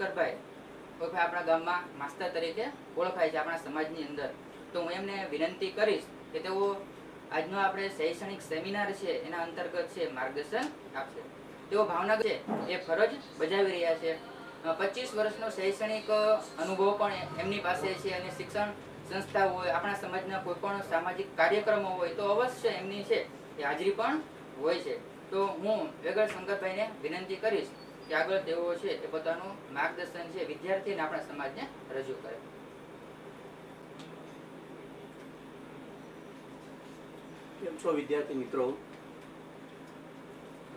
શંકરભાઈ કોઈ આપણા ગામમાં માસ્તર તરીકે ઓળખાય છે આપણા સમાજની અંદર. તો હું એમને વિનંતી કરીશ કે તેઓ આજનો આપણે શૈક્ષણિક સેમિનાર છે એના અંતર્ગત છે માર્ગદર્શન આપશે. તેઓ ભાવનગર છે એ ફરજ બજાવી રહ્યા છે. 25 વર્ષનો શૈક્ષણિક અનુભવ પણ એમની પાસે છે અને શિક્ષણ સંસ્થા હોય, આપણા સમાજના કોઈ પણ સામાજિક કાર્યક્રમો હોય તો અવશ્ય એમની છે એ હાજરી પણ હોય છે. તો હું વેગડ શંકરભાઈને વિનંતી કરીશ કે આગળ તેઓ છે એ પોતાનું માર્ગદર્શન છે વિદ્યાર્થી અને આપણા સમાજને રજૂ કરે. કેમ છો વિદ્યાર્થી મિત્રો?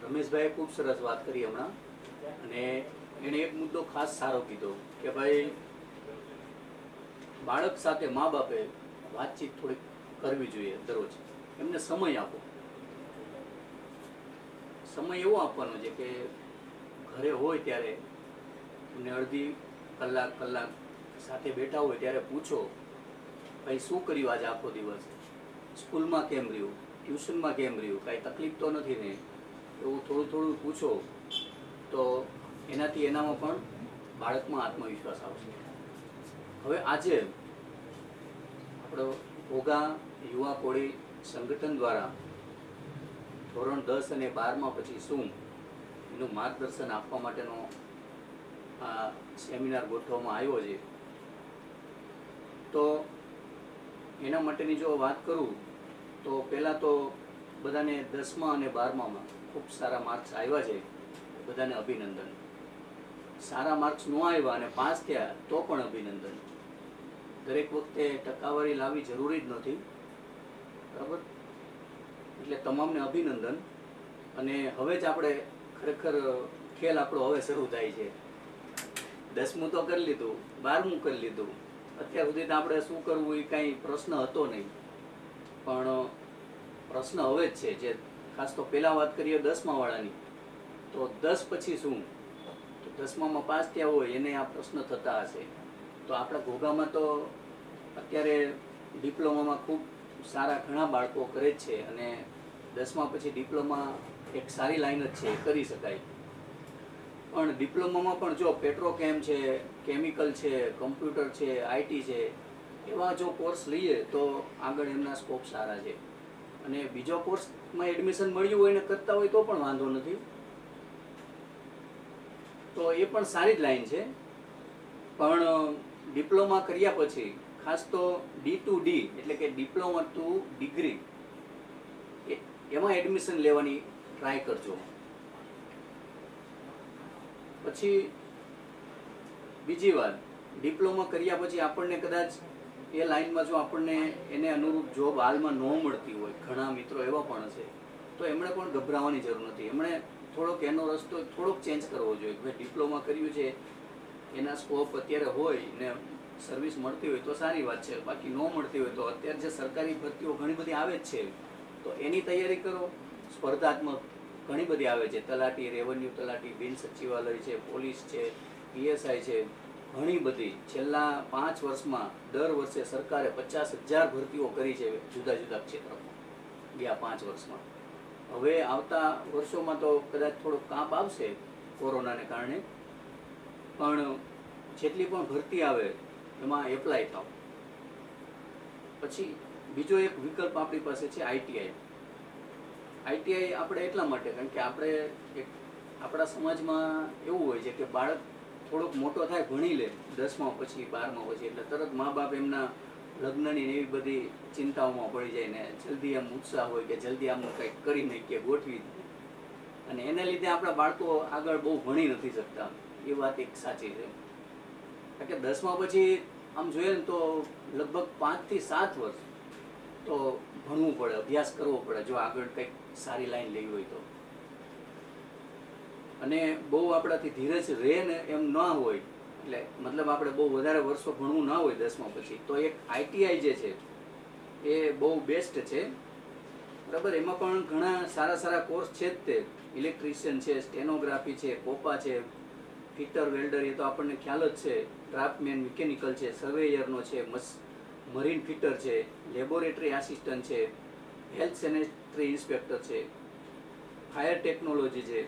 રમેશભાઈએ ખૂબ સરસ વાત કરી હમણાં, અને એણે એક મુદ્દો ખાસ સારો કીધો કે ભાઈ બાળક સાથે મા બાપે વાતચીત થોડીક કરવી જોઈએ દરરોજ. એમને સમય આપો. સમય એવો આપવાનો છે કે ઘરે હોય ત્યારે એમને અડધી કલાક સાથે બેઠા હોય ત્યારે પૂછો, ભાઈ શું કર્યું આજે આખો દિવસ, સ્કૂલમાં કેમ રહ્યું, ટ્યુશનમાં કેમ રહ્યું, કાંઈ તકલીફ તો નથી ને, એવું થોડું પૂછો તો એનાથી એનામાં પણ બાળકમાં આત્મવિશ્વાસ આવશે. હવે આજે આપણો ઘોઘા યુવા કોળી સંગઠન દ્વારા ધોરણ 10 અને 12 પછી શું એનું માર્ગદર્શન આપવા માટેનો આ સેમિનાર ગોઠવવામાં આવ્યો છે. તો એના માટેની જો વાત કરું તો પહેલાં તો બધાને 10મા અને 12મામાં ખૂબ સારા માર્ક્સ આવ્યા છે, બધાને અભિનંદન. સારા માર્ક્સ ન આવ્યા અને પાસ થયા તો પણ અભિનંદન. દરેક વખતે ટકાવારી લાવવી જરૂરી જ નથી, બરાબર? એટલે તમામને અભિનંદન. અને હવે જ આપણે ખરેખર ખેલ આપણો હવે શરૂ થાય છે. 10મું તો કરી લીધું, 12મું કરી લીધું, અત્યાર સુધી તો આપણે શું કરવું એ કાંઈ પ્રશ્ન હતો નહીં, પણ પ્રશ્ન હવે જ છે. જે ખાસ તો પહેલાં વાત કરીએ 10મા વાળાની, તો 10 પછી શું, તો 10મામાં પાસ થયા હોય એને આ પ્રશ્ન થતા હશે. તો આપણા ઘોઘામાં તો અત્યારે ડિપ્લોમામાં ખૂબ સારા ઘણા બાળકો કરે જ છે, અને 10મા પછી ડિપ્લોમા એક સારી લાઈન જ છે, કરી શકાય. પણ ડિપ્લોમામાં પણ જો પેટ્રોકેમ છે, કેમિકલ છે, કમ્પ્યુટર છે, આઈટી છે, એવા જો કોર્સ લઈએ તો આગળ એમના સ્કોપ સારા છે. અને બીજો કોર્સમાં એડમિશન મળ્યું હોય ને કરતા હોય તો પણ વાંધો નથી, તો એ પણ સારી જ લાઈન છે. પણ ડિપ્લોમા કર્યા પછી ખાસ તો D2D એટલે કે ડિપ્લોમા ટુ ડિગ્રી એમાં એડમિશન લેવાની ટ્રાય કરજો. પછી બીજી વાત, ડિપ્લોમા કર્યા પછી આપણને કદાચ એ લાઈનમાં જો આપણને એને અનુરૂપ જોબ હાલમાં ન મળતી હોય, ઘણા મિત્રો એવા પણ હશે, તો એમણે પણ ગભરાવાની જરૂર નથી. એમણે થોડોક એનો રસ્તો થોડોક ચેન્જ કરવો જોઈએ. ભાઈ ડિપ્લોમા કર્યું છે, એના સ્કોપ અત્યારે હોય ને સર્વિસ મળતી હોય તો સારી વાત છે, બાકી ન મળતી હોય તો અત્યારે જે સરકારી ભરતીઓ ઘણી બધી આવે જ છે, તો એની તૈયારી કરો. સ્પર્ધાત્મક ઘણી બધી આવે છે, તલાટી, રેવન્યુ તલાટી, બિન સચિવાલય છે, પોલીસ છે, PSI છે, ઘણી બધી. છેલ્લા 5 વર્ષમાં દર વર્ષે સરકારે 50,000 ભરતીઓ કરી છે જુદા જુદા ક્ષેત્રમાં ગયા 5 વર્ષમાં. હવે આવતા વર્ષોમાં તો કદાચ થોડોક કાપ આવશે કોરોનાને કારણે, પણ જેટલી પણ ભરતી આવે એમાં એપ્લાય થાવ. પછી બીજો એક વિકલ્પ આપણી પાસે છે ITI. આપણે એટલા માટે, કારણ કે આપણે એક આપણા સમાજમાં એવું હોય છે કે બાળક થોડોક મોટો થાય, ભણી લે 10મા પછી 12મા પછી, એટલે તરત મા બાપ એમના લગ્નની એવી બધી ચિંતાઓમાં પડી જાય ને જલ્દી આમ ઉત્સાહ હોય કે જલ્દી આમ કંઈક કરી નાખીએ, ગોઠવી. અને એને લીધે આપણા બાળકો આગળ બહુ ભણી નથી શકતા. એ વાત એક સાચી છે, કારણ કે 10મા પછી આમ જોઈએ ને તો લગભગ 5 થી 7 વર્ષ તો ભણવું પડે, અભ્યાસ કરવો પડે જો આગળ કંઈક સારી લાઈન લેવી હોય તો. અને બહુ આપણાથી ધીરજ રહે ને એમ ના હોય, એટલે મતલબ આપણે બહુ વધારે વર્ષો ભણવું ના હોય 10મા પછી, તો એક ITI જે છે એ બહુ બેસ્ટ છે, બરાબર? એમાં પણ ઘણા સારા કોર્સ છે જ તે. ઇલેક્ટ્રિશિયન છે, સ્ટેનોગ્રાફી છે, કોપા છે, ફિટર, વેલ્ડર, એ તો આપણને ખ્યાલ જ છે, ડ્રાફ્ટમેન, મિકેનિકલ છે, સર્વેયરનો છે, મરીન ફિટર છે, લેબોરેટરી આસિસ્ટન્ટ છે, હેલ્થ સેનેટરી ઇન્સ્પેક્ટર છે, ફાયર ટેકનોલોજી છે,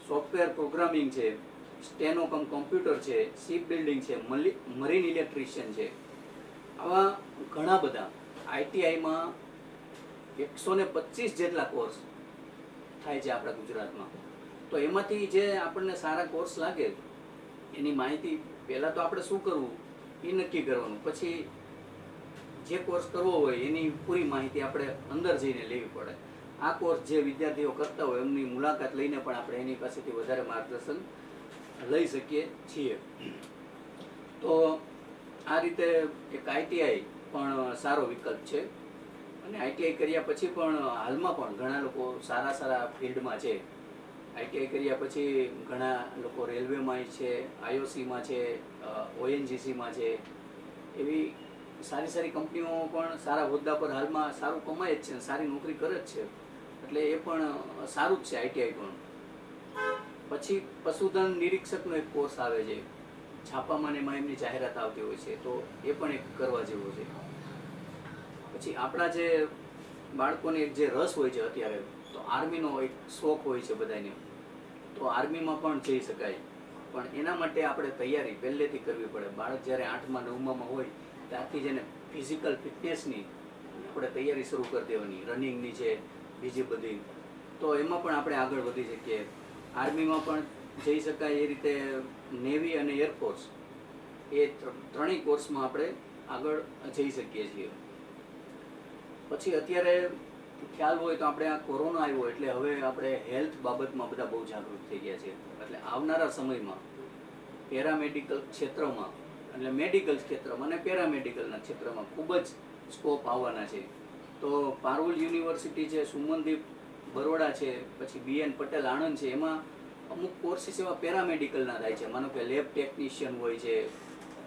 સોફ્ટવેર પ્રોગ્રામિંગ છે, સ્ટેનો કમ કોમ્પ્યુટર છે, શિપ બિલ્ડિંગ છે, મરીન ઇલેક્ટ્રિશિયન છે, આવા ઘણા બધા આઈટીઆઈમાં 125 જેટલા કોર્સ થાય છે આપણા ગુજરાતમાં. તો એમાંથી જે આપણને સારા કોર્સ લાગે એની માહિતી પહેલાં તો આપણે શું કરવું એ નક્કી કરવાનું, પછી જે કોર્સ કરવો હોય એની પૂરી માહિતી આપણે અંદર જઈને લેવી પડે. આ કોર્સ જે વિદ્યાર્થીઓ કરતા હોય એમની મુલાકાત લઈને પણ આપણે એની પાસેથી વધારે માર્ગદર્શન લઈ શકીએ છીએ. તો આ રીતે એક આઈટીઆઈ પણ સારો વિકલ્પ છે. અને આઈટીઆઈ કર્યા પછી પણ હાલમાં પણ ઘણા લોકો સારા ફિલ્ડમાં છે. આઈટીઆઈ કર્યા પછી ઘણા લોકો રેલવેમાં છે, આઈઓસીમાં છે, ઓએનજીસીમાં છે, એવી સારી કંપનીઓ પણ સારા હોદ્દા પર હાલમાં સારું કમાય જ છે, સારી નોકરી કરે જ છે. એટલે એ પણ સારું જ છે આઈટીઆઈ પણ. પછી પશુધન નિરીક્ષકનો એક કોર્સ આવે છે, છાપામાં ને એમાં એમની જાહેરાત આવતી હોય છે, તો એ પણ એક કરવા જેવો છે. પછી આપણા જે બાળકોને એક જે રસ હોય છે અત્યારે, તો આર્મીનો એક શોખ હોય છે બધાને, તો આર્મીમાં પણ જઈ શકાય. પણ એના માટે આપણે તૈયારી પહેલેથી કરવી પડે. બાળક જ્યારે 8મા 9મામાં હોય ત્યારથી જ એને ફિઝિકલ ફિટનેસની આપણે તૈયારી શરૂ કરી દેવાની, રનિંગની છે, બીજી બધી. તો એમાં પણ આપણે આગળ વધી શકીએ. આર્મીમાં પણ જઈ શકાય. એ રીતે નેવી અને એરફોર્સ એ ત્રણેય કોર્સમાં આપણે આગળ જઈ શકીએ છીએ. પછી અત્યારે ખ્યાલ હોય તો આપણે આ કોરોના આવ્યો એટલે હવે આપણે હેલ્થ બાબતમાં બધા બહુ જાગૃત થઈ ગયા છે. એટલે આવનારા સમયમાં પેરામેડિકલ ક્ષેત્રમાં, એટલે મેડિકલ ક્ષેત્રમાં અને પેરામેડિકલના ક્ષેત્રમાં ખૂબ જ સ્કોપ આવવાના છે. તો પારુલ યુનિવર્સિટી છે, સુમનદીપ બરોડા છે, પછી BN પટેલ આણંદ છે, એમાં અમુક કોર્સીસ એવા પેરામેડિકલના થાય છે. માનો કે લેબ ટેકનિશિયન હોય છે,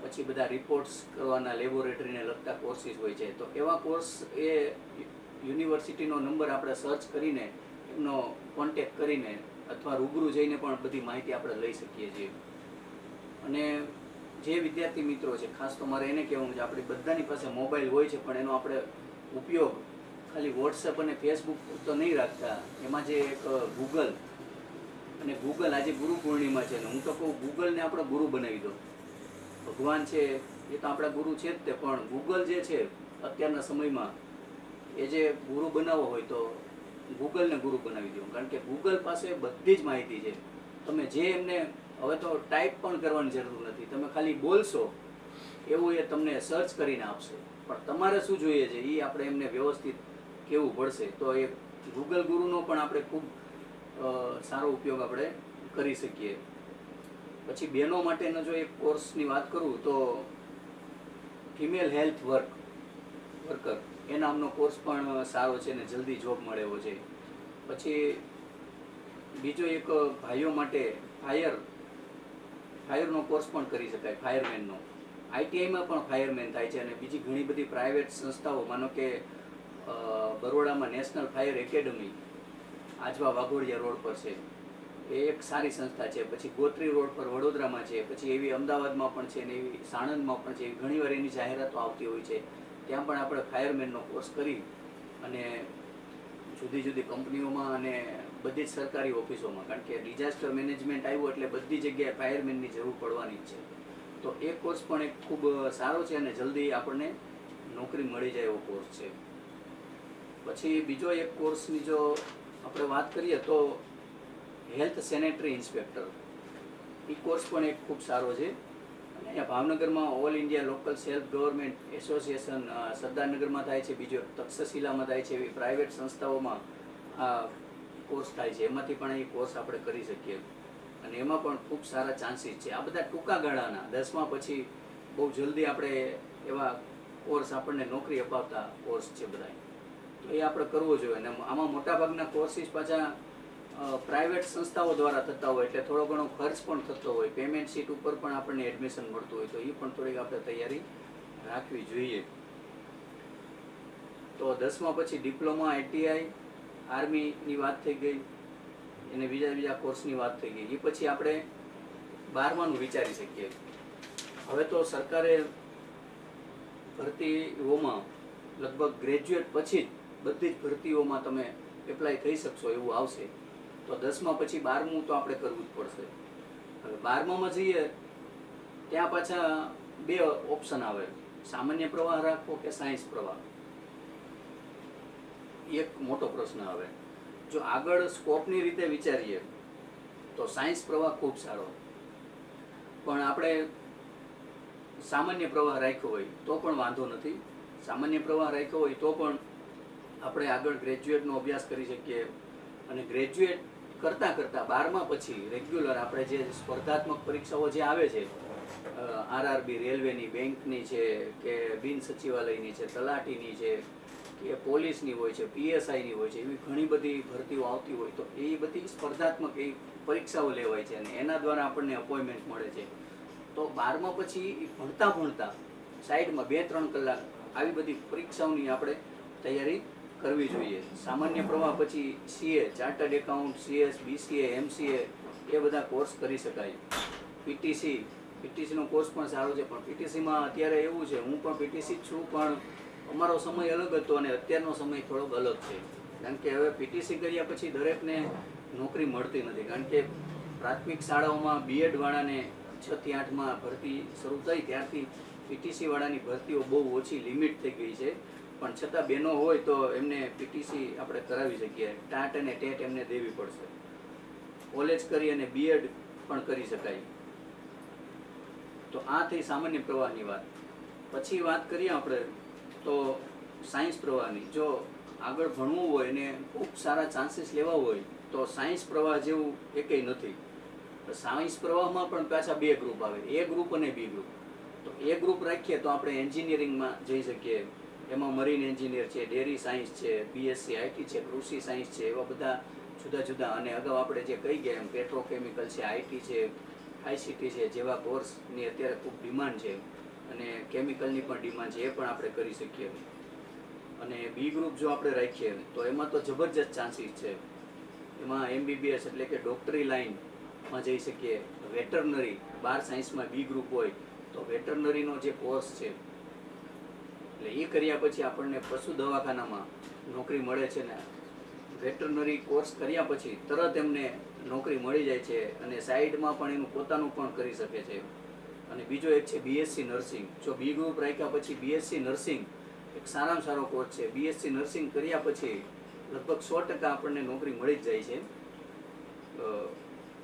પછી બધા રિપોર્ટ્સ કરવાના લેબોરેટરીને લગતા કોર્સીસ હોય છે. તો એવા કોર્સ એ યુનિવર્સિટીનો નંબર આપણે સર્ચ કરીને એમનો કોન્ટેક્ટ કરીને અથવા રૂબરૂ જઈને પણ બધી માહિતી આપણે લઈ શકીએ છીએ. અને જે વિદ્યાર્થી મિત્રો છે, ખાસ તો મારે એને કહેવું છે, આપણી બધાની પાસે મોબાઈલ હોય છે, પણ એનો આપણે ઉપયોગ ખાલી વોટ્સએપ અને ફેસબુક તો નહીં રાખતા. એમાં જે એક ગૂગલ આજે ગુરુ પૂર્ણિમા છે, ને હું તો કહું ગૂગલને આપણે ગુરુ બનાવી દો. ભગવાન છે એ તો આપણા ગુરુ છે જ તે, પણ ગૂગલ જે છે અત્યારના સમયમાં એ જે ગુરુ બનાવવો હોય તો ગૂગલને ગુરુ બનાવી દો. કારણ કે ગૂગલ પાસે બધી જ માહિતી છે. તમે જે એમને હવે તો ટાઈપ પણ કરવાની જરૂર નથી, તમે ખાલી બોલશો એવું એ તમને સર્ચ કરીને આપશે. પણ તમારે શું જોઈએ છે એ આપણે એમને વ્યવસ્થિત કહેવું પડશે. તો એ ગૂગલ ગુરુનો પણ આપણે ખૂબ સારો ઉપયોગ આપણે કરી શકીએ. પછી બહેનો માટેનો જો એક કોર્સની વાત કરું તો ફિમેલ હેલ્થ વર્કર એ નામનો કોર્સ પણ સારો છે ને જલ્દી જોબ મળે એવો છે. પછી બીજો એક ભાઈઓ માટે ફાયરનો કોર્સ પણ કરી શકાય, ફાયરમેનનો. આઈટીઆઈમાં પણ ફાયરમેન થાય છે. અને બીજી ઘણી બધી પ્રાઇવેટ સંસ્થાઓ, માનો કે બરોડામાં national fire academy Ajwa Waghodia road પર છે, એ એક સારી સંસ્થા છે. પછી ગોત્રી રોડ પર વડોદરામાં છે, પછી એવી અમદાવાદમાં પણ છે, ને એવી સાણંદમાં પણ છે. ઘણીવાર એની જાહેરાતો આવતી હોય છે. ત્યાં પણ આપણે ફાયરમેનનો કોર્સ કરી અને જુદી જુદી કંપનીઓમાં અને બધી જ સરકારી ઓફિસોમાં, કારણ કે ડિઝાસ્ટર મેનેજમેન્ટ આવ્યું એટલે બધી જગ્યાએ ફાયરમેનની જરૂર પડવાની જ છે. તો એ કોર્સ પણ એક ખૂબ સારો છે અને જલ્દી આપણને નોકરી મળી જાય એવો કોર્સ છે. પછી બીજો એક કોર્સની જો આપણે વાત કરીએ તો હેલ્થ સેનેટરી ઇન્સ્પેક્ટર, એ કોર્સ પણ એક ખૂબ સારો છે. અને અહીંયા ભાવનગરમાં all India local self government association સરદારનગરમાં થાય છે, બીજો તક્ષશિલામાં થાય છે. એવી પ્રાઇવેટ સંસ્થાઓમાં આ કોર્સ થાય છે. એમાંથી પણ એ કોર્સ આપણે કરી શકીએ અને એમાં પણ ખૂબ સારા ચાન્સીસ છે. આ બધા ટૂંકા ગાળાના 10મા પછી બહુ જલ્દી આપણે એવા કોર્સ આપણને નોકરી અપાવતા કોર્સ છે બધા, તો એ આપણે કરવો જોઈએ. અને આમાં મોટાભાગના કોર્સીસ પાછા પ્રાઇવેટ સંસ્થાઓ દ્વારા થતા હોય એટલે થોડો ઘણો ખર્ચ પણ થતો હોય. પેમેન્ટ સીટ ઉપર પણ આપણને એડમિશન મળતું હોય, તો એ પણ થોડીક આપણે તૈયારી રાખવી જોઈએ. તો 10મા પછી ડિપ્લોમા, આઈટીઆઈ, આર્મીની વાત થઈ ગઈ, એને બીજા કોર્સની વાત થઈ ગઈ. એ પછી આપણે 12માનું વિચારી શકીએ. હવે તો સરકારે ભરતીઓમાં લગભગ ગ્રેજ્યુએટ પછી બધી જ ભરતીઓમાં તમે એપ્લાય થઈ શકશો એવું આવશે. તો 10મા પછી 12મું તો આપણે કરવું જ પડશે. હવે 12મામાં જઈએ ત્યાં પાછા 2 ઓપ્શન આવે, સામાન્ય પ્રવાહ રાખવો કે સાયન્સ પ્રવાહ. એક મોટો પ્રશ્ન આવે. જો આગળ સ્કોપની રીતે વિચારીએ તો સાયન્સ પ્રવાહ ખૂબ સારો, પણ આપણે સામાન્ય પ્રવાહ રાખ્યો હોય તો પણ વાંધો નથી. સામાન્ય પ્રવાહ રાખ્યો હોય તો પણ આપણે આગળ ગ્રેજ્યુએટનો અભ્યાસ કરી શકીએ, અને ગ્રેજ્યુએટ કરતાં કરતાં 12મા પછી રેગ્યુલર આપણે જે સ્પર્ધાત્મક પરીક્ષાઓ જે આવે છે, આરઆરબી, રેલવેની, બેંકની છે કે બિન સચિવાલયની છે, તલાટીની છે કે પોલીસની હોય છે, પીએસઆઈની હોય છે, એવી ઘણી બધી ભરતીઓ આવતી હોય, તો એ બધી સ્પર્ધાત્મક એ પરીક્ષાઓ લેવાય છે અને એના દ્વારા આપણને અપોઇન્ટમેન્ટ મળે છે. તો 12મા પછી ભણતા ભણતા સાઈડમાં 2-3 કલાક આવી બધી પરીક્ષાઓની આપણે તૈયારી કરવી જોઈએ. સામાન્ય પ્રવાહ પછી CA, chartered account, CS, BCA, MCA એ બધા કોર્સ કરી શકાય. પીટીસીનો કોર્સ પણ સારો છે, પણ પીટીસીમાં અત્યારે એવું છે, હું પણ પીટીસી જ છું, પણ અમારો સમય અલગ હતો અને અત્યારનો સમય થોડોક અલગ છે. કારણ કે હવે પીટીસી કર્યા પછી દરેકને નોકરી મળતી નથી, કારણ કે પ્રાથમિક શાળાઓમાં બીએડ વાળાને 6 થી 8માં ભરતી શરૂ થઈ ત્યારથી પીટીસી વાળાની ભરતીઓ બહુ ઓછી, લિમિટ થઈ ગઈ છે. પણ છતાં બહેનો હોય તો એમને પીટીસી આપણે કરાવી શકીએ. ટાટ અને ટેટ એમને દેવી પડશે. કોલેજ કરી અને બીએડ પણ કરી શકાય. તો આ થઈ સામાન્ય પ્રવાહની વાત. પછી વાત કરીએ આપણે તો સાયન્સ પ્રવાહની. જો આગળ ભણવું હોય અને ખૂબ સારા ચાન્સીસ લેવા હોય તો સાયન્સ પ્રવાહ જેવું એકેય નથી. સાયન્સ પ્રવાહમાં પણ પાછા 2 ગ્રુપ આવે, એ ગ્રુપ અને બી ગ્રુપ. તો એ ગ્રુપ રાખીએ તો આપણે એન્જિનિયરિંગમાં જઈ શકીએ. એમાં મરીન એન્જિનિયર છે, ડેરી સાયન્સ છે, બીએસસી આઈટી છે, કૃષિ સાયન્સ છે, એવા બધા જુદા જુદા. અને અગાઉ આપણે જે કહી ગયા એમ પેટ્રોકેમિકલ છે, આઈટી છે, આઈસીટી છે, જેવા કોર્સની અત્યારે ખૂબ ડિમાન્ડ છે અને કેમિકલની પણ ડિમાન્ડ છે, એ પણ આપણે કરી શકીએ. અને બી ગ્રુપ જો આપણે રાખીએ તો એમાં તો જબરજસ્ત ચાન્સીસ છે. એમાં એમબીબીએસ એટલે કે ડોક્ટરી લાઇનમાં જઈ શકીએ. વેટરનરી 12 સાયન્સમાં બી ગ્રુપ હોય તો વેટરનરીનો જે કોર્સ છે એટલે એ કર્યા પછી આપણને પશુ દવાખાનામાં નોકરી મળે છે ને વેટરનરી કોર્સ કર્યા પછી તરત એમને નોકરી મળી જાય છે અને સાઈડમાં પણ એનું પોતાનું પણ કરી શકે છે. અને બીજો એક છે બીએસસી નર્સિંગ. જો બી ગ્રુપ રાખ્યા પછી બીએસસી નર્સિંગ એક સારામાં સારો કોર્સ છે. બીએસસી નર્સિંગ કર્યા પછી લગભગ 100% આપણને નોકરી મળી જ જાય છે.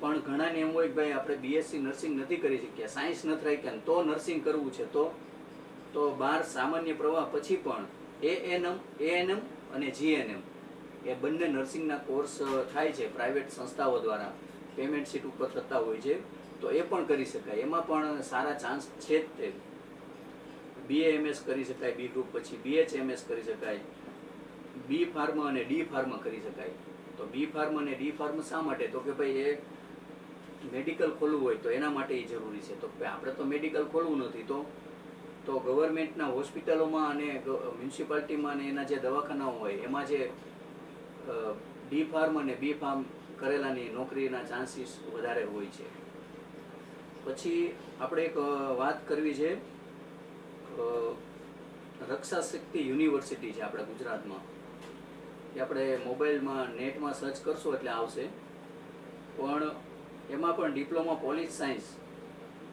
પણ ઘણાને એમ હોય કે ભાઈ આપણે બીએસસી નર્સિંગ નથી કરી શક્યા, સાયન્સ નથી રાખ્યા, તો નર્સિંગ કરવું છે તો 12 સામાન્ય પ્રવાહ પછી પણ એએનએમ અને જીએનએમ એ બંને નર્સિંગના કોર્સ થાય છે પ્રાઇવેટ સંસ્થાઓ દ્વારા, પેમેન્ટ સીટ ઉપર થતા હોય છે, તો એ પણ કરી શકાય. એમાં પણ સારા ચાન્સ છે જ તે. બીએએમએસ કરી શકાય બી ગ્રુપ પછી, બીએચએમએસ કરી શકાય, બી ફાર્મા અને ડી ફાર્મા કરી શકાય. તો બી ફાર્મા અને ડી ફાર્મા શા માટે? તો કે ભાઈ એ મેડિકલ ખોલવું હોય તો એના માટે એ જરૂરી છે. તો આપણે તો મેડિકલ ખોલવું નથી, તો ગવર્મેન્ટના હોસ્પિટલોમાં અને મ્યુનિસિપાલિટીમાં અને એના જે દવાખાનાઓ હોય એમાં જે ડી ફાર્મ અને બી ફાર્મ કરેલાની નોકરીના ચાન્સીસ વધારે હોય છે. પછી આપણે એક વાત કરવી છે, રક્ષા શક્તિ યુનિવર્સિટી છે આપણા ગુજરાતમાં. એ આપણે મોબાઈલમાં નેટમાં સર્ચ કરશો એટલે આવશે. પણ એમાં પણ ડિપ્લોમા પોલીસ સાયન્સ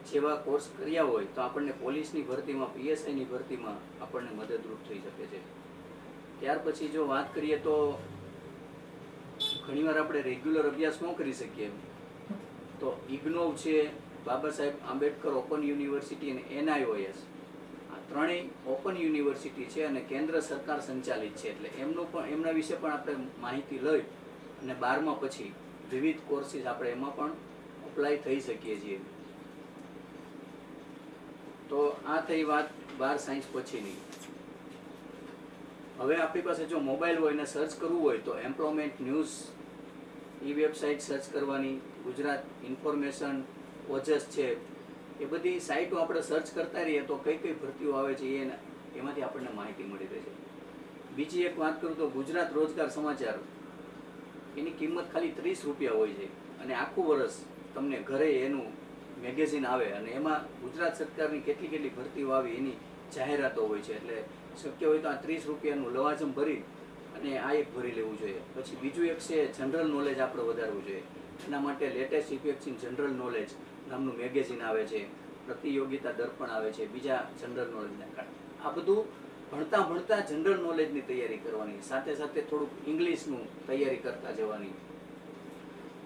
જેવા કોર્સ કર્યા હોય તો આપણને પોલીસની ભરતીમાં, પીએસઆઈની ભરતીમાં આપણને મદદરૂપ થઈ શકે છે. ત્યાર પછી જો વાત કરીએ તો ઘણીવાર આપણે રેગ્યુલર અભ્યાસ ન કરી શકીએ તો ઇગ્નોવ છે, બાબા સાહેબ આંબેડકર ઓપન યુનિવર્સિટી અને એનઆઈઓએસ, આ ત્રણેય ઓપન યુનિવર્સિટી છે અને કેન્દ્ર સરકાર સંચાલિત છે. એટલે એમના વિશે પણ આપણે માહિતી લઈ અને 12મા પછી વિવિધ કોર્સીસ આપણે એમાં પણ અપ્લાય થઈ શકીએ છીએ. તો આ થઈ વાત 12 સાયન્સ પછીની. હવે આપણી પાસે જો મોબાઈલ હોય ને સર્ચ કરવું હોય તો એમ્પ્લોયમેન્ટ ન્યૂઝ વેબસાઇટ સર્ચ કરવાની, ગુજરાત ઇન્ફોર્મેશન, ઓજસ છે, એ બધી સાઇટો આપણે સર્ચ કરતા રહીએ તો કઈ કઈ ભરતીઓ આવે છે એમાંથી આપણને માહિતી મળી રહે છે. બીજી એક વાત કરું તો ગુજરાત રોજગાર સમાચાર, એની કિંમત ખાલી 30 રૂપિયા હોય છે અને આખું વર્ષ તમને ઘરે એનું મેગેઝિન આવે અને એમાં ગુજરાત સરકારની કેટલી ભરતીઓ આવી એની જાહેરાતો હોય છે. એટલે શક્ય હોય તો આ 30 રૂપિયાનું લવાજમ ભરી અને આ એક ભરી લેવું જોઈએ. પછી બીજું એક છે જનરલ નોલેજ આપણે વધારવું જોઈએ. એના માટે latest effects in general knowledge નામનું મેગેઝિન આવે છે, પ્રતિયોગિતા દર્પણ આવે છે, બીજા જનરલ નોલેજના કાર્ડ. આ બધું ભણતા ભણતા જનરલ નોલેજની તૈયારી કરવાની, સાથે સાથે થોડુંક ઇંગ્લિશનું તૈયારી કરતા જવાની,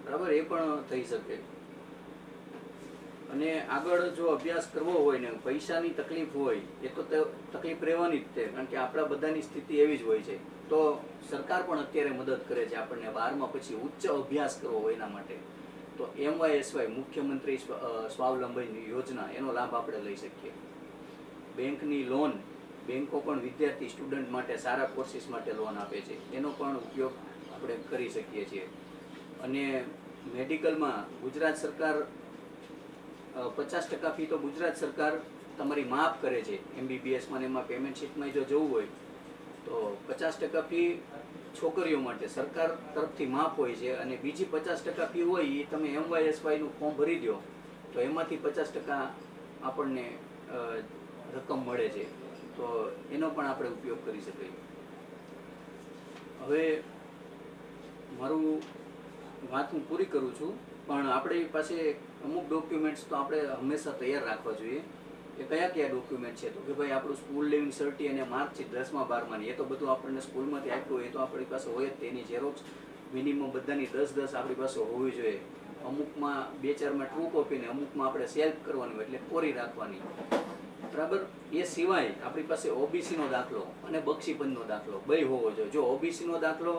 બરાબર, એ પણ થઈ શકે. અને આગળ જો અભ્યાસ કરવો હોય ને પૈસાની તકલીફ હોય એ તો તકલીફ રહેવાની જ છે, કારણ કે આપણા બધાની સ્થિતિ એવી જ હોય છે. તો સરકાર પણ અત્યારે મદદ કરે છે આપણને 12મા પછી ઉચ્ચ અભ્યાસ કરવો હોય એના માટે. તો MYSY મુખ્યમંત્રી સ્વાવલંબન યોજના, એનો લાભ આપણે લઈ શકીએ. બેંકની લોન, બેંકો પણ વિદ્યાર્થી સ્ટુડન્ટ માટે સારા કોર્સિસ માટે લોન આપે છે, એનો પણ ઉપયોગ આપણે કરી શકીએ છીએ. અને મેડિકલમાં ગુજરાત સરકાર 50% ફી તો ગુજરાત સરકાર તમારી માફ કરે છે. MBBSમાં એમાં પેમેન્ટ શીટમાં જો જવું હોય તો 50% ફી છોકરીઓ માટે સરકાર તરફથી માફ હોય છે, અને બીજી 50% ફી હોય એ તમે MYSYનું ફોર્મ ભરી દો તો એમાંથી 50% આપણને રકમ મળે છે. તો એનો પણ આપણે ઉપયોગ કરી શકીએ. હવે મારું વાત હું પૂરી કરું છું, પણ આપણી પાસે અમુક ડોક્યુમેન્ટ્સ તો આપણે હંમેશા તૈયાર રાખવા જોઈએ. એ કયા કયા ડોક્યુમેન્ટ છે? તો કે ભાઈ આપણું સ્કૂલ લિવિંગ સર્ટી અને માર્કશીટ 10મા 12માની, એ તો બધું આપણને સ્કૂલમાંથી આપ્યું એ તો આપણી પાસે હોય જ. તેની ઝેરોક્સ મિનિમમ બધાની 10 આપણી પાસે હોવી જોઈએ. અમુકમાં 2-4માં ટ્રુ કોપી ને અમુકમાં આપણે સેલ્ફ કરવાની હોય એટલે કોરી રાખવાની, બરાબર. એ સિવાય આપણી પાસે OBCનો દાખલો અને બક્ષીપંચનો દાખલો બે હોવો જોઈએ. જો OBCનો દાખલો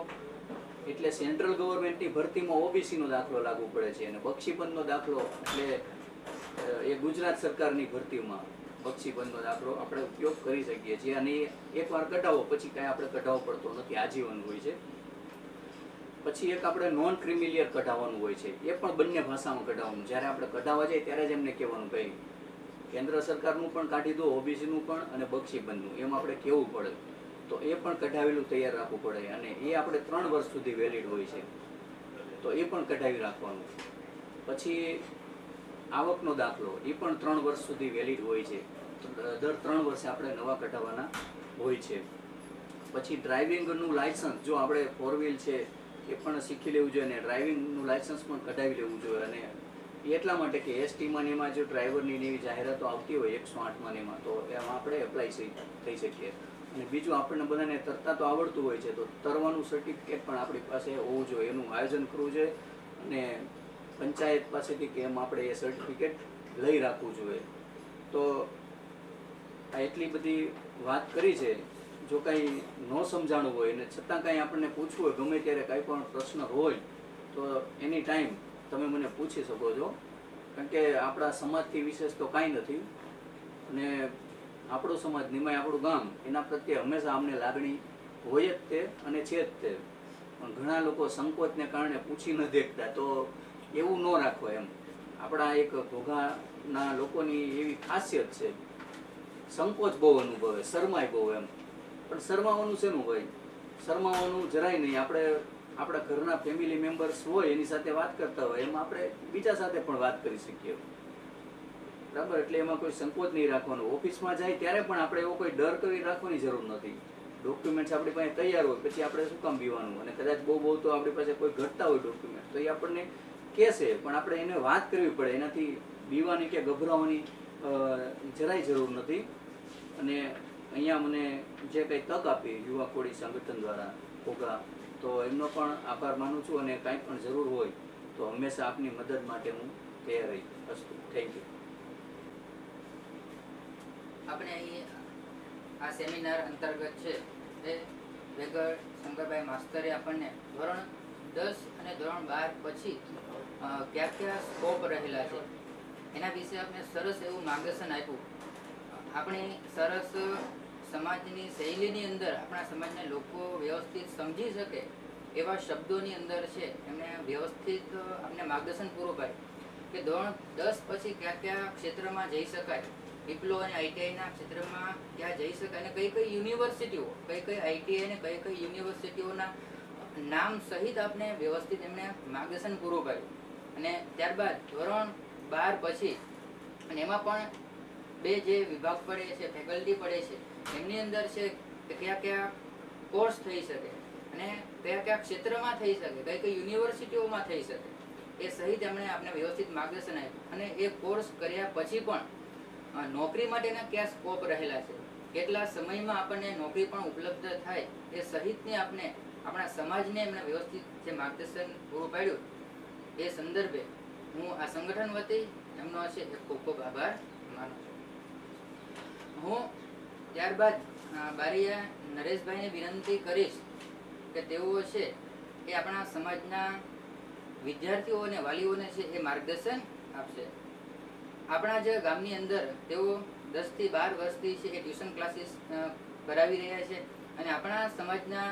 એટલે સેન્ટ્રલ ગવર્મેન્ટની ભરતીમાં OBCનો દાખલો લાગુ પડે છે, અને બક્ષીપંચનો દાખલો એટલે એ ગુજરાત સરકારની ભરતીમાં બક્ષીપંચનો દાખલો આપણે ઉપયોગ કરી શકીએ છીએ. અને એકવાર કઢાવો પછી કાંઈ આપણે કઢાવવો પડતો નથી, આજીવન હોય છે. પછી એક આપણે નોન ક્રિમિલિયર કઢાવવાનું હોય છે, એ પણ બંને ભાષામાં કઢાવવાનું. જ્યારે આપણે કઢાવવા જાય ત્યારે જ એમને કહેવાનું ભાઈ કેન્દ્ર સરકારનું પણ કાઢી દો, OBCનું પણ અને બક્ષીપંચનું, એમ આપણે કહેવું પડે. તો એ પણ કઢાવેલું તૈયાર રાખવું પડે, અને એ આપણે 3 વર્ષ સુધી વેલિડ હોય છે, તો એ પણ કઢાવી રાખવાનું. પછી આવકનો દાખલો, એ પણ 3 વર્ષ સુધી વેલિડ હોય છે. દર 3 વર્ષે આપણે નવા કઢાવવાના હોય છે. પછી ડ્રાઇવિંગનું લાયસન્સ, જો આપણે 4 વ્હીલ છે એ પણ શીખી લેવું જોઈએ, અને ડ્રાઇવિંગનું લાયસન્સ પણ કઢાવી લેવું જોઈએ. અને એટલા માટે કે STમાં ને એમાં જો ડ્રાઈવરની એવી જાહેરાતો આવતી હોય 108માં ને એમાં, તો એમાં આપણે એપ્લાય થઈ શકીએ. અને બીજું આપણને બધાને તરતા તો આવડતું હોય છે, તો તરવાનું સર્ટિફિકેટ પણ આપણી પાસે હોવું જોઈએ. એનું આયોજન કરવું જોઈએ અને પંચાયત પાસેથી કે એમ આપણે એ સર્ટિફિકેટ લઈ રાખવું જોઈએ. તો આ એટલી બધી વાત કરી છે. જો કાંઈ ન સમજાણું હોય અને છતાં કાંઈ આપણને પૂછવું હોય, ગમે ત્યારે કાંઈ પણ પ્રશ્ન હોય તો એની ટાઈમ તમે મને પૂછી શકો છો. કારણ કે આપણા સમાજથી વિશેષ તો કાંઈ નથી, અને આપણો સમાજ નિમાય આપણું ગામ, એના પ્રત્યે હંમેશા અમને લાગણી હોય જ તે અને છે જ તે. પણ ઘણા લોકો સંકોચને કારણે પૂછી ન દેખતા, તો એવું ન રાખો એમ. આપણા એક ઘોઘાના લોકોની એવી ખાસિયત છે, સંકોચ બહુ અનુભવે, શરમાય બહુ એમ. પણ શરમાવાનું શેનું ભાઈ? શરમાવાનું જરાય નહીં. આપણે આપણા ઘરના ફેમિલી મેમ્બર્સ હોય એની સાથે વાત કરતા હોય એમાં આપણે બીજા સાથે પણ વાત કરી શકીએ, બરાબર. એટલે એમાં કોઈ સંકોચ નહીં રાખવાનો. ઓફિસમાં જાય ત્યારે પણ આપણે એવો કોઈ ડર કરી રાખવાની જરૂર નથી. ડોક્યુમેન્ટ્સ આપણી પાસે તૈયાર હોય પછી આપણે શું કામ બીવાનું? અને કદાચ બહુ તો આપણી પાસે કોઈ ઘટતા હોય ડોક્યુમેન્ટ તો એ આપણને કહેશે, પણ આપણે એને વાત કરવી પડે. એનાથી બીવાની કે ગભરાવાની જરાય જરૂર નથી. અને અહીંયા મને જે કંઈ તક આપી યુવા કોળી સંગઠન દ્વારા ઘોઘા, તો એમનો પણ આભાર માનું છું. અને કાંઈ પણ જરૂર હોય તો હંમેશા આપની મદદ માટે હું તૈયાર રહી. અસ્તુ. Thank you. આપણે અહીં આ સેમિનાર અંતર્ગત છે એ વેગડ શંકરભાઈ માસ્તરે આપણને ધોરણ 10 અને ધોરણ 12 પછી કયા કયા સ્કોપ રહેલા છે એના વિશે આપણે સરસ એવું માર્ગદર્શન આપ્યું. આપણી સરસ સમાજની શૈલીની અંદર આપણા સમાજના લોકો વ્યવસ્થિત સમજી શકે એવા શબ્દોની અંદર છે એમણે વ્યવસ્થિત આપણે માર્ગદર્શન પૂરું પાડ્યું કે ધોરણ 10 પછી કયા કયા ક્ષેત્રમાં જઈ શકાય, ડિપ્લો અને ITIના ક્ષેત્રમાં ક્યાં જઈ શકાય, અને કઈ કઈ યુનિવર્સિટીઓ, કઈ કઈ ITI અને કઈ કઈ યુનિવર્સિટીઓના નામ સહિત આપણે વ્યવસ્થિત એમણે માર્ગદર્શન પૂરું પાડ્યું. અને ત્યારબાદ ધોરણ 12 પછી અને એમાં પણ બે જે વિભાગ પડે છે, ફેકલ્ટી પડે છે, એમની અંદર છે કે કયા કયા કોર્સ થઈ શકે અને કયા કયા ક્ષેત્રમાં થઈ શકે, કઈ કઈ યુનિવર્સિટીઓમાં થઈ શકે. એ સહિત એમણે આપણે વ્યવસ્થિત માર્ગદર્શન આપ્યું. અને એ કોર્સ કર્યા પછી પણ નોકરી માટેના કયા સ્કોપ રહેલા છે, કેટલા સમયમાં આપણને નોકરી પણ ઉપલબ્ધ થાય, એ સહિતની આપણે આપણા સમાજને એમણે વ્યવસ્થિત જે માર્ગદર્શન પૂરું પાડ્યું, એ સંદર્ભે હું આ સંગઠન વતી એમનો છે એ ખૂબ ખૂબ આભાર માનું છું. હું ત્યારબાદ બારીયા નરેશભાઈને વિનંતી કરીશ કે તેઓ છે એ આપણા સમાજના વિદ્યાર્થીઓ અને વાલીઓને છે એ માર્ગદર્શન આપશે. આપણા જે ગામની અંદર તેઓ 10 થી 12 વર્ષથી છે એ ટ્યુશન ક્લાસીસ કરાવી રહ્યા છે અને આપણા સમાજના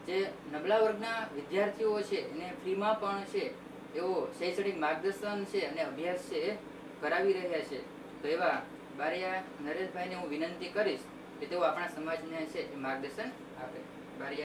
જે નબળા વર્ગના વિદ્યાર્થીઓ છે એને ફ્રીમાં પણ છે એવો શૈક્ષણિક માર્ગદર્શન છે અને અભ્યાસ છે એ કરાવી રહ્યા છે. તો એવા બારીયા નરેશભાઈને હું વિનંતી કરીશ કે તેઓ આપણા સમાજને છે એ માર્ગદર્શન આપે. બારીયા